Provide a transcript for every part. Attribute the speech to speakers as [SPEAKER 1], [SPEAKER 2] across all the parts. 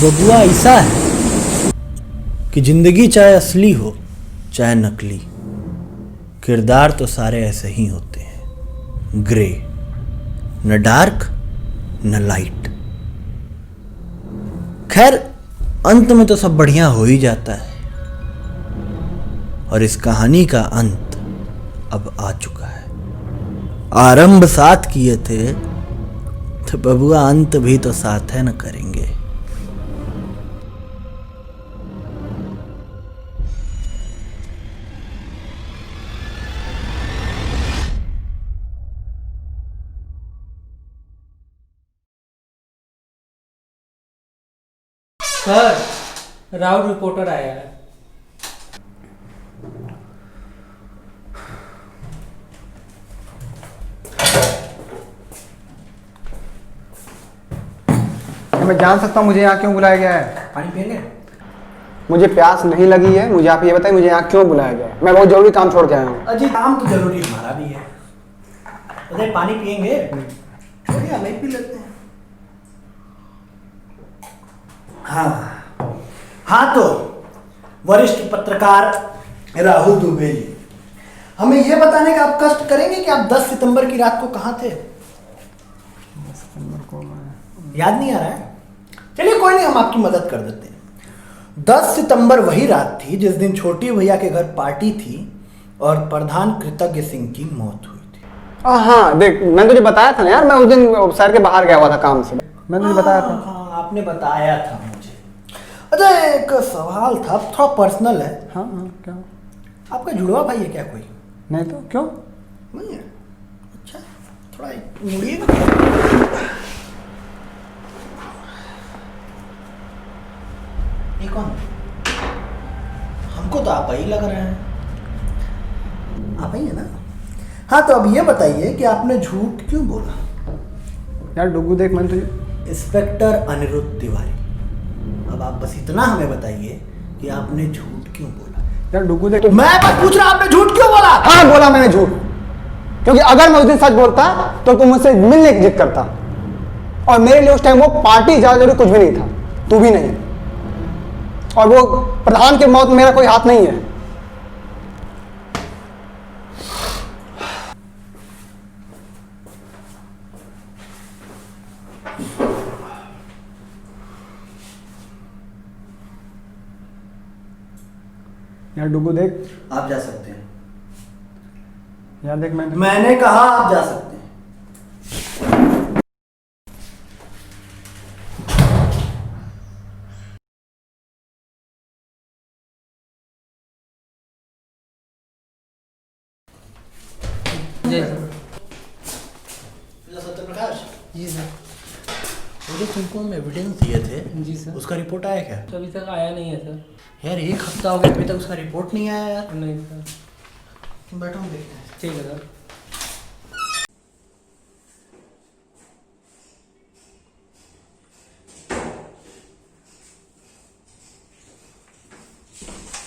[SPEAKER 1] बबुआ ऐसा है कि जिंदगी चाहे असली हो चाहे नकली, किरदार तो सारे ऐसे ही होते हैं, ग्रे, न डार्क न लाइट। खैर अंत में तो सब बढ़िया हो ही जाता है, और इस कहानी का अंत अब आ चुका है। आरंभ साथ किए थे तो बबुआ अंत भी तो साथ है न करेंगे।
[SPEAKER 2] सर, राउत रिपोर्टर आया है।
[SPEAKER 3] मैं जान सकता हूँ मुझे यहाँ क्यों बुलाया गया है?
[SPEAKER 2] पानी पिएंगे?
[SPEAKER 3] मुझे प्यास नहीं लगी है, मुझे आप ये बताइए मुझे यहाँ क्यों बुलाया गया है? मैं बहुत जरूरी काम छोड़ के आया हूँ।
[SPEAKER 1] अजी काम तो जरूरी हमारा भी है। अरे पानी पिएंगे? चलिए हमें पी लेते हैं। हाँ तो वरिष्ठ पत्रकार राहुल दुबे जी, हमें यह बताने का आप कष्ट करेंगे कि आप 10 सितंबर की रात को कहाँ थे?
[SPEAKER 3] 10 सितंबर को मैं
[SPEAKER 1] याद नहीं आ रहा है? चलिए कोई नहीं, हम आपकी मदद कर देते हैं। 10 सितंबर वही रात थी जिस दिन छोटी भैया के घर पार्टी थी और प्रधान कृतज्ञ सिंह की मौत हुई थी।
[SPEAKER 3] हाँ देख, मैंने तुझे बताया था ना यार, मैं उस दिन शहर के बाहर गया हुआ था काम से। मैंने तुझे बताया था।
[SPEAKER 1] हाँ आपने बताया था मुझे। अच्छा एक सवाल था, थोड़ा पर्सनल है।
[SPEAKER 3] हाँ क्या?
[SPEAKER 1] आपका जुड़वा भाई है क्या कोई?
[SPEAKER 3] नहीं तो क्यों?
[SPEAKER 1] नहीं है? अच्छा थोड़ा मुड़िए। ये कौन? हमको तो आप ही लग रहे हैं। आप ही है ना? हाँ तो अब ये बताइए कि आपने झूठ क्यों बोला?
[SPEAKER 3] यार डुगू देख, मैंने तुझे
[SPEAKER 1] इंस्पेक्टर अनिरुद्ध तिवारी, अब आप बस इतना हमें बताइए कि आपने झूठ क्यों बोला?
[SPEAKER 3] यार डुगू देख,
[SPEAKER 1] मैं बस पूछ रहा, आपने झूठ क्यों बोला?
[SPEAKER 3] हाँ बोला मैंने झूठ, क्योंकि अगर मैं उस दिन सच बोलता तो तुम मुझसे मिलने की जिद करता, और मेरे लिए उस टाइम वो पार्टी ज्यादा जरूरी कुछ भी नहीं था, तू भी नहीं, और वो प्रधान की मौत में मेरा कोई हाथ नहीं है। यार डुगू देख,
[SPEAKER 1] आप जा सकते हैं।
[SPEAKER 3] यार देख,
[SPEAKER 1] मैंने कहा आप जा सकते हैं।
[SPEAKER 2] जी सर।
[SPEAKER 1] सत्यप्रकाश
[SPEAKER 2] जी सर।
[SPEAKER 1] वो जो तुमको हम एविडेंस दिए थे,
[SPEAKER 2] जी सर।
[SPEAKER 1] उसका रिपोर्ट आया क्या?
[SPEAKER 2] तो अभी तक आया नहीं है सर।
[SPEAKER 1] यार 1 हफ्ता हो गया, अभी तक उसका रिपोर्ट नहीं आया यार।
[SPEAKER 2] नहीं सर।
[SPEAKER 1] तुम बैठो, हम देखते हैं।
[SPEAKER 2] ठीक है सर।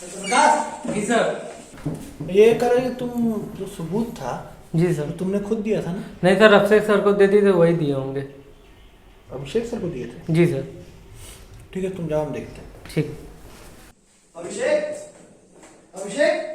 [SPEAKER 1] सत्यप्रकाश
[SPEAKER 2] जी सर।
[SPEAKER 1] ये कर तुम जो सबूत था
[SPEAKER 2] जी
[SPEAKER 1] तो
[SPEAKER 2] सर।
[SPEAKER 1] तुमने खुद दिया था ना?
[SPEAKER 2] नहीं सर, अभिषेक सर को दे दी तो वही दिए होंगे।
[SPEAKER 1] अभिषेक सर को दिए थे?
[SPEAKER 2] जी सर।
[SPEAKER 1] ठीक है तुम जाओ, हम देखते हैं।
[SPEAKER 2] ठीक।
[SPEAKER 1] अभिषेक, अभिषेक,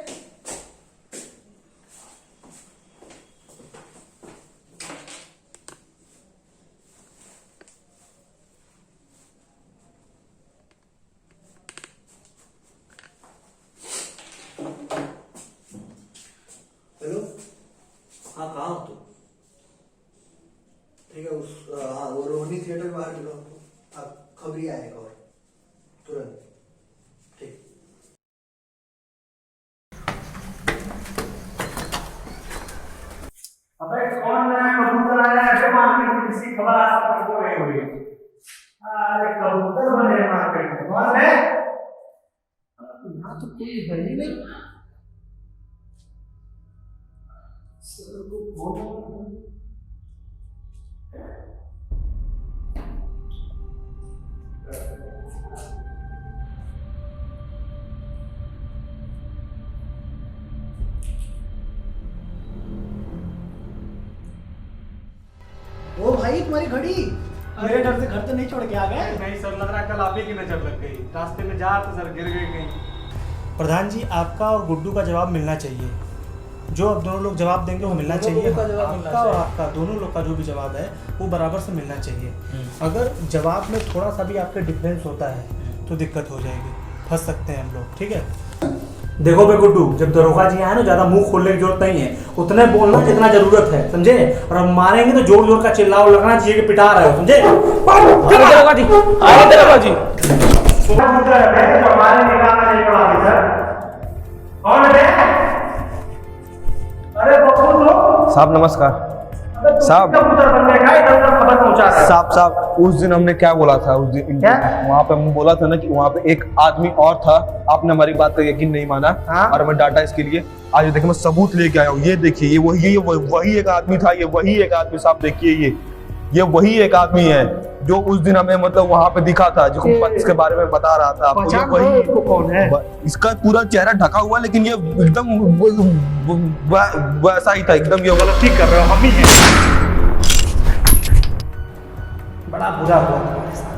[SPEAKER 1] हेलो। हाँ कहाँ हो तुम? ठीक है हाँ वो रोहिणी थिएटर बाहर मिलो हमको, आप खबरी आए और तुरंत। ठीक।
[SPEAKER 4] अबे कौन नया कबूतर आया है मार्केट में? किसी खबर आज तक को नहीं हुई। अरे कबूतर बने मार्केट में, कौन है?
[SPEAKER 1] यहाँ तो कोई है ही नहीं। सर को फोन। ओ भाई तुम्हारी घड़ी। मेरे डर से घर तो नहीं छोड़ के आ गए।
[SPEAKER 4] नहीं सर, लग रहा है कल आप ही की नजर लग गई, रास्ते में जा तो सर गिर गए कहीं।
[SPEAKER 5] प्रधान जी, आपका और गुड्डू का जवाब मिलना चाहिए। जो अब दोनों लोग जवाब देंगे वो मिलना चाहिए।
[SPEAKER 2] का जवाब मिलना
[SPEAKER 5] आपका और
[SPEAKER 2] चाहिए।
[SPEAKER 5] आपका दोनों लोग का जो भी जवाब है वो बराबर से मिलना चाहिए। अगर जवाब में थोड़ा सा भी आपके डिफरेंस होता है तो दिक्कत हो जाएगी, फंस सकते हैं हम लोग। ठीक है, देखो बे गुड्डू, जब दरोगा जी आए ना, ज्यादा मुंह खोलने की जरूरत नहीं है, उतने बोलना जितना जरूरत है, समझे? और हम मारेंगे तो जोर जोर का चिल्लाओ, लगना चाहिए कि पिटा रहे हो, समझे?
[SPEAKER 2] दरोगा जी, आगे दरोगा जी।
[SPEAKER 4] पुत्र है जो हमारे निकाह में नहीं पड़ा थी सर। कौन है? अरे बबू तो
[SPEAKER 6] साहब नमस्कार। साहब
[SPEAKER 4] पुत्र बनने का इधर उधर खबर पहुंचा रहा है।
[SPEAKER 6] साहब उस दिन हमने क्या बोला था? उस दिन
[SPEAKER 4] क्या?
[SPEAKER 6] वहाँ पे हम बोला था ना कि वहाँ पे एक आदमी और था, आपने हमारी बात का यकीन नहीं माना।
[SPEAKER 4] हाँ?
[SPEAKER 6] और हमें डाटा इसके लिए आज देखिए मैं सबूत लेके आया हूँ। ये देखिए, ये वही एक आदमी था, ये वही एक आदमी। साहब देखिए, ये वही एक आदमी है जो उस दिन हमें मतलब वहाँ पे दिखा था, जो इसके बारे में बता रहा था आपको। ये वही
[SPEAKER 4] कौन है?
[SPEAKER 6] इसका पूरा चेहरा ढका हुआ, लेकिन ये एकदम वैसा ही था, एकदम। ये
[SPEAKER 4] गलती कर रहे हो, हम ही हैं।
[SPEAKER 5] बड़ा बुरा हुआ तुम्हारे साथ।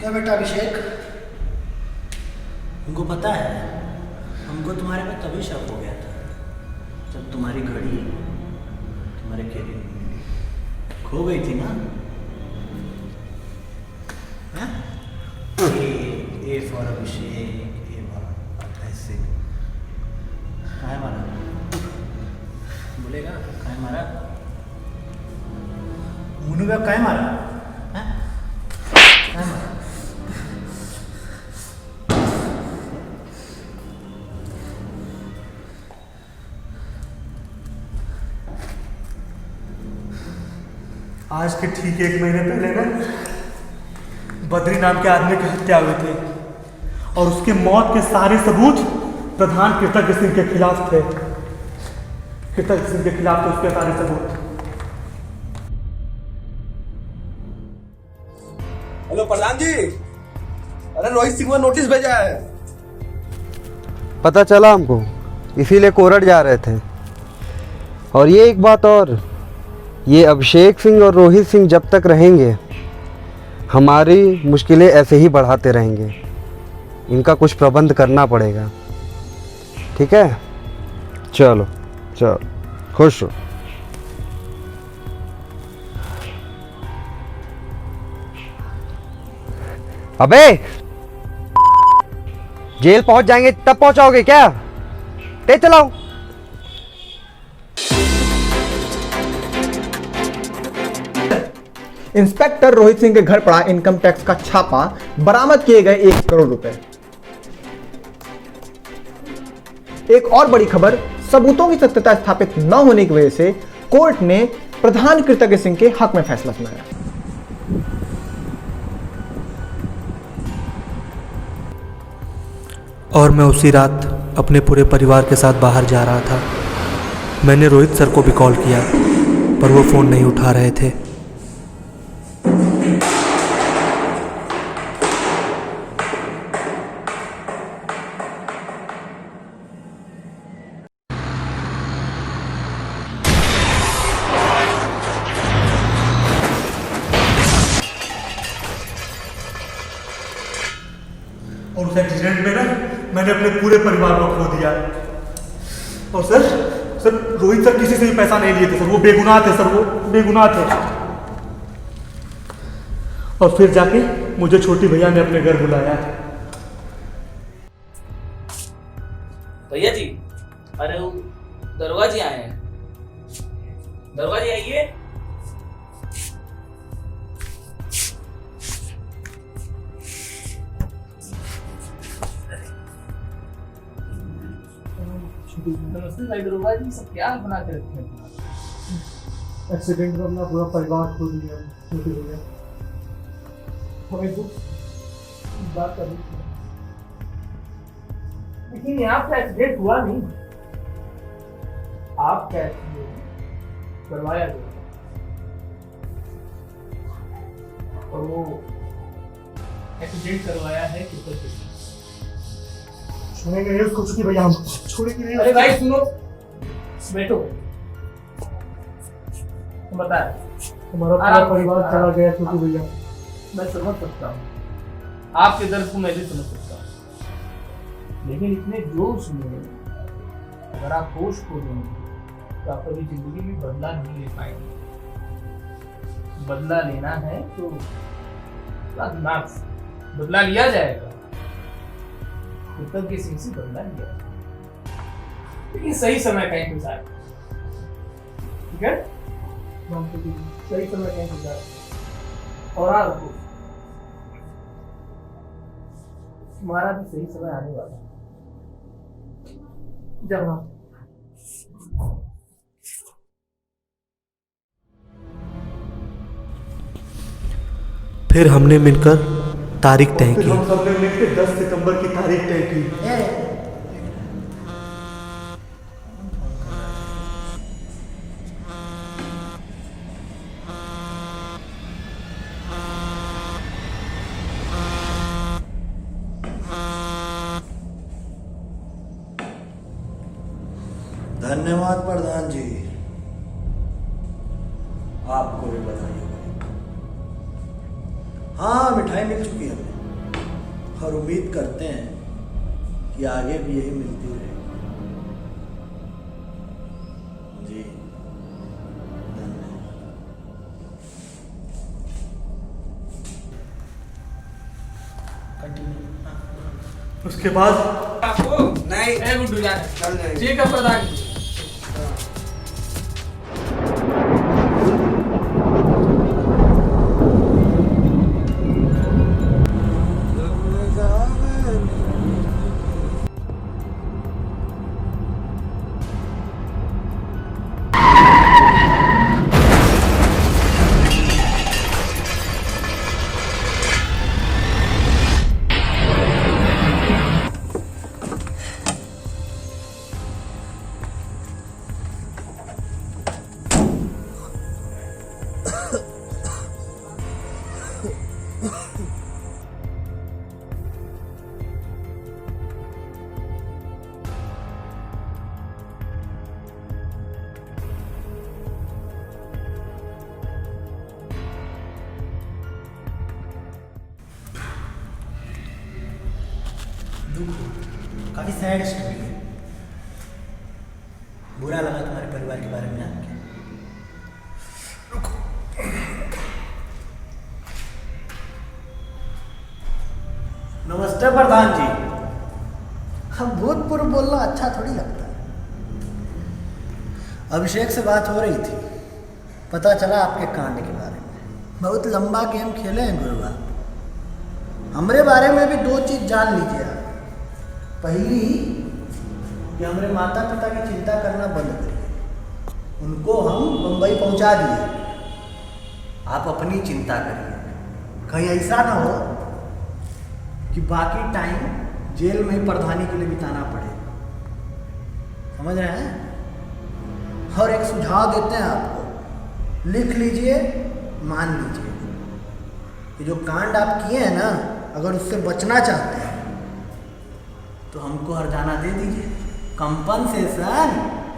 [SPEAKER 1] क्या बेटा अभिषेक, तुमको पता है हमको तुम्हारे पे तभी शक हो गया था जब तुम्हारी घड़ी तुम्हारे केबिन में खो गई थी ना? हाँ? A for Abhishek, A for ऐसे। कहाँ मारा? बोलेगा कहाँ मारा? मुन्नू का कहाँ मारा? हाँ? कहाँ मारा?
[SPEAKER 5] आज के ठीक 1 महीने पहले ना बद्री नाम के आदमी की हत्या हुई थी और उसकी मौत के सारे सबूत प्रधान कृतज्ञ सिंह के खिलाफ थे। कृतज्ञ सिंह के खिलाफ थे उसके सारे सबूत।
[SPEAKER 6] हेलो प्रधान जी, अरे रोहित सिंह ने नोटिस भेजा है।
[SPEAKER 7] पता चला हमको, इसीलिए कोरट जा रहे थे। और ये एक बात और, ये अभिषेक सिंह और रोहित सिंह जब तक रहेंगे हमारी मुश्किलें ऐसे ही बढ़ाते रहेंगे। इनका कुछ प्रबंध करना पड़ेगा, ठीक है? चलो चलो, खुश हो। अबे जेल पहुंच जाएंगे तब पहुंचाओगे क्या? तेज चलाओ।
[SPEAKER 3] इंस्पेक्टर रोहित सिंह के घर पड़ा इनकम टैक्स का छापा, बरामद किए गए 1 करोड़ रुपए। एक और बड़ी खबर, सबूतों की सत्यता स्थापित न होने की वजह से कोर्ट ने प्रधान कृतज्ञ सिंह के हक में फैसला सुनाया।
[SPEAKER 5] और मैं उसी रात अपने पूरे परिवार के साथ बाहर जा रहा था। मैंने रोहित सर को भी कॉल किया पर वो फ़ोन नहीं उठा रहे थे। और उस एक्सीडेंट में ना मैंने अपने पूरे परिवार को खो दिया। और सर रोहित सर किसी से भी पैसा नहीं लिए थे सर, वो बेगुनाह थे सर, वो बेगुनाह थे। और फिर जाके मुझे छोटी भैया ने अपने घर बुलाया
[SPEAKER 2] भैया जी, अरे वो दरोगा जी आए हैं। दरोगा जी आइए। नमस्ते भाई दरोगा जी, सब क्या बना के रखे हैं?
[SPEAKER 5] एक्सीडेंट में अपना पूरा परिवार खो दिया छोटे भैया। हमें कुछ बात करनी थी।
[SPEAKER 2] लेकिन यहाँ पे एक्सीडेंट हुआ नहीं, आपका एक्सीडेंट करवाया गया और वो एक्सीडेंट करवाया है कृपया।
[SPEAKER 5] छोड़ेंगे नहीं उसको चुकी भैया, हम छोड़ेंगे नहीं।
[SPEAKER 2] अरे भाई सुनो, बैठो, बता।
[SPEAKER 5] हमारा पूरा परिवार चला गया छोटू भैया।
[SPEAKER 2] मैं समझ सकता हूँ आपके दर्द को, मैं भी समझ सकता हूँ, लेकिन इतने जोश में अगर आप होश खो देंगे तो आप कभी जिंदगी में बदला नहीं ले पाएंगे। बदला लेना है तो दिमाग से बदला लिया जाएगा, कृतज्ञ सिंह से बदला लिया जाएगा, लेकिन सही समय का इंतजार। ठीक है, सही समय का इंतजार। और आपको तुम्हारा भी सही समय आने वाला है। जब हम
[SPEAKER 5] फिर हमने मिलकर तारीख तय की।
[SPEAKER 3] हम सबने मिलकर 10 सितंबर की तारीख तय की।
[SPEAKER 1] धन्यवाद प्रधान जी, आपको भी बधाई हो। हाँ, मिठाई मिल चुकी है हमें और उम्मीद करते हैं कि आगे भी यही मिलती रहे। जी धन्यवाद।
[SPEAKER 5] उसके बाद
[SPEAKER 2] आपको नहीं गुड्डू जान ठीक है प्रधान जी।
[SPEAKER 1] काफी सैड स्टोरी है। बुरा लगा तुम्हारे परिवार के बारे में जान के। नमस्ते प्रधान जी। हम भूतपूर्व बोलना अच्छा थोड़ी लगता है। अभिषेक से बात हो रही थी, पता चला आपके कांड के बारे में। बहुत लंबा गेम खेले हैं गुरुआ। हमारे बारे में भी 2 चीज जान लीजिए आप। पहली कि हमारे माता पिता की चिंता करना बंद करिए, उनको हम बम्बई पहुंचा दिए। आप अपनी चिंता करिए, कहीं ऐसा ना हो कि बाकी टाइम जेल में ही प्रधानी के लिए बिताना पड़े। समझ रहे हैं? और एक सुझाव देते हैं आपको, लिख लीजिए, मान लीजिए कि जो कांड आप किए हैं ना, अगर उससे बचना चाहते हैं तो हमको हरजाना दे दीजिए, कंपनसेशन।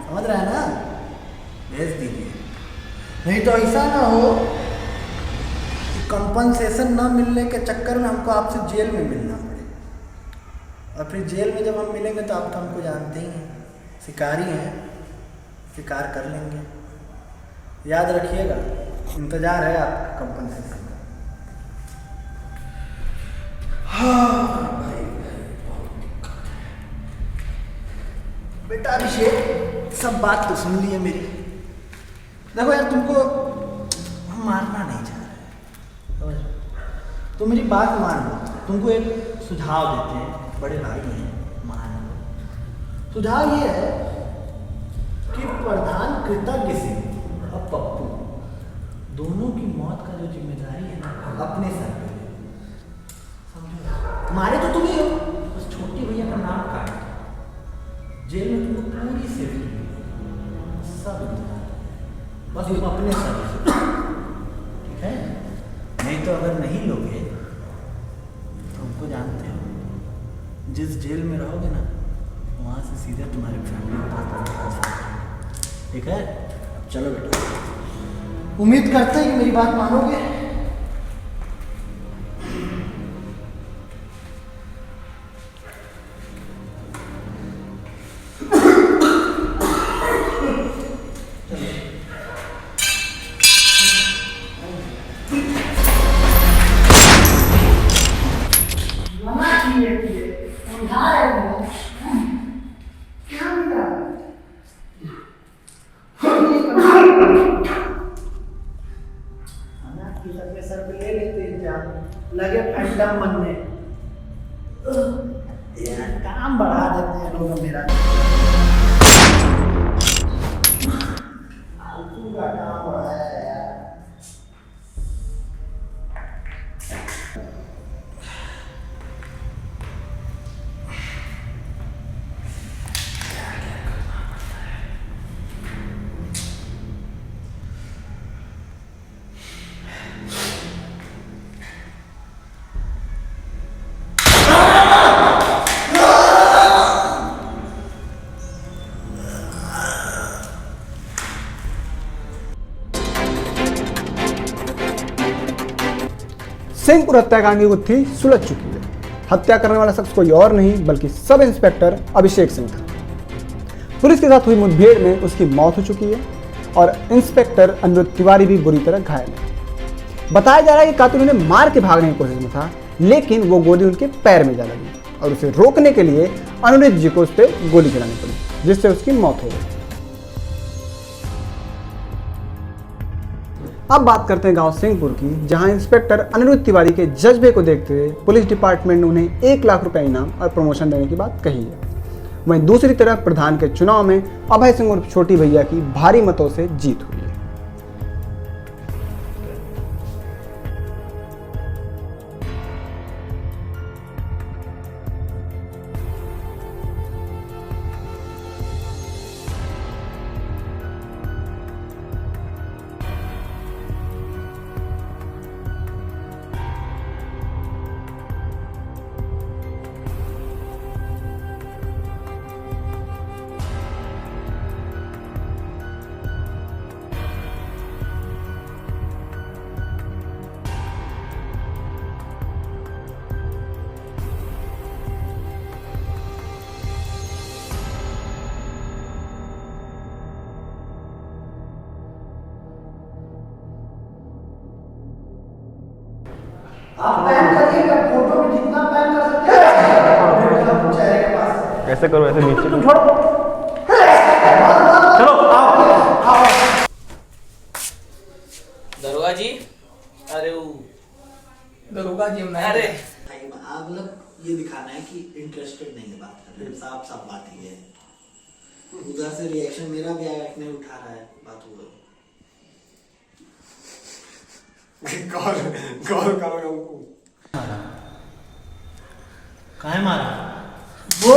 [SPEAKER 1] समझ रहे हैं ना? भेज दीजिए। नहीं तो ऐसा ना हो कि कंपनसेशन ना मिलने के चक्कर में हमको आपसे जेल में मिलना पड़े, और फिर जेल में जब हम मिलेंगे तो आप तो हमको जानते ही हैं, शिकारी हैं, शिकार कर लेंगे। याद रखिएगा, इंतजार है आपका कंपनसेशन का। हाँ भाई, बेटा अभिषेक, सब बात तो सुन ली है मेरी। देखो यार, तुमको हम मारना नहीं चाह रहे, समझ रहे? तो मेरी बात मान लो। तुमको एक सुझाव देते हैं, बड़े भाई हैं, मान लो। सुझाव ये है कि प्रधान कृतज्ञ सिंह और पप्पू दोनों की मौत का जो जिम्मेदारी है ना, अपने सर पे ले। समझो, मारे तो तुम ही हो, बस छोटी भैया का नाम काट दो। जेल में तुमको पूरी सेफ्टी मिलेगी, सब इंतजार, बस तुम अपने सर पे, ठीक है? नहीं तो अगर नहीं लोगे तो हमको जानते हो, जिस जेल में रहोगे ना, वहाँ से सीधे तुम्हारे फैमिली के पास पहुँचा सकते हैं, ठीक है? चलो बेटा, उम्मीद करते हैं कि मेरी बात मानोगे। सर पे ले लेते इंतजाम, लगे फैंटम बनने। यार काम बढ़ा देते हैं लोग मेरा, फालतू का काम बढ़ाया है यार।
[SPEAKER 3] सिंहपुर हत्याकांड की गुत्थी सुलझ चुकी है। हत्या करने वाला शख्स कोई और नहीं बल्कि सब इंस्पेक्टर अभिषेक सिंह था। पुलिस के साथ हुई मुठभेड़ में उसकी मौत हो चुकी है और इंस्पेक्टर अनिरुद्ध तिवारी भी बुरी तरह घायल है। बताया जा रहा है कि कातिल उन्हें मार के भागने की कोशिश में था, लेकिन वो गोली उनके पैर में जा लगी और उसे रोकने के लिए अनिरुद्ध जी को उस पर गोली चलानी पड़ी, जिससे उसकी मौत हो गई। अब बात करते हैं गांव सिंहपुर की, जहां इंस्पेक्टर अनिरुद्ध तिवारी के जज्बे को देखते हुए पुलिस डिपार्टमेंट ने उन्हें 1 लाख रुपए इनाम और प्रमोशन देने की बात कही है। वहीं दूसरी तरफ प्रधान के चुनाव में अभय सिंह और छोटी भैया की भारी मतों से जीत हुई है।
[SPEAKER 1] आप पैन करिएगा, फोटो में जितना पैन कर सकते हैं चेहरे के पास।
[SPEAKER 6] ऐसे करो, ऐसे नीचे
[SPEAKER 1] तुम छोड़ो, चलो आओ।
[SPEAKER 2] दरोगा जी, अरे वो दरोगा जी, मैं अरे
[SPEAKER 1] आप मतलब ये दिखाना है कि इंटरेस्टेड नहीं है बात करने में, साफ साफ बात ही है। उधर से रिएक्शन मेरा भी आया, नहीं उठा रहा है बात हुआ।
[SPEAKER 3] कॉल करो हमको।
[SPEAKER 1] काहे मारा? वो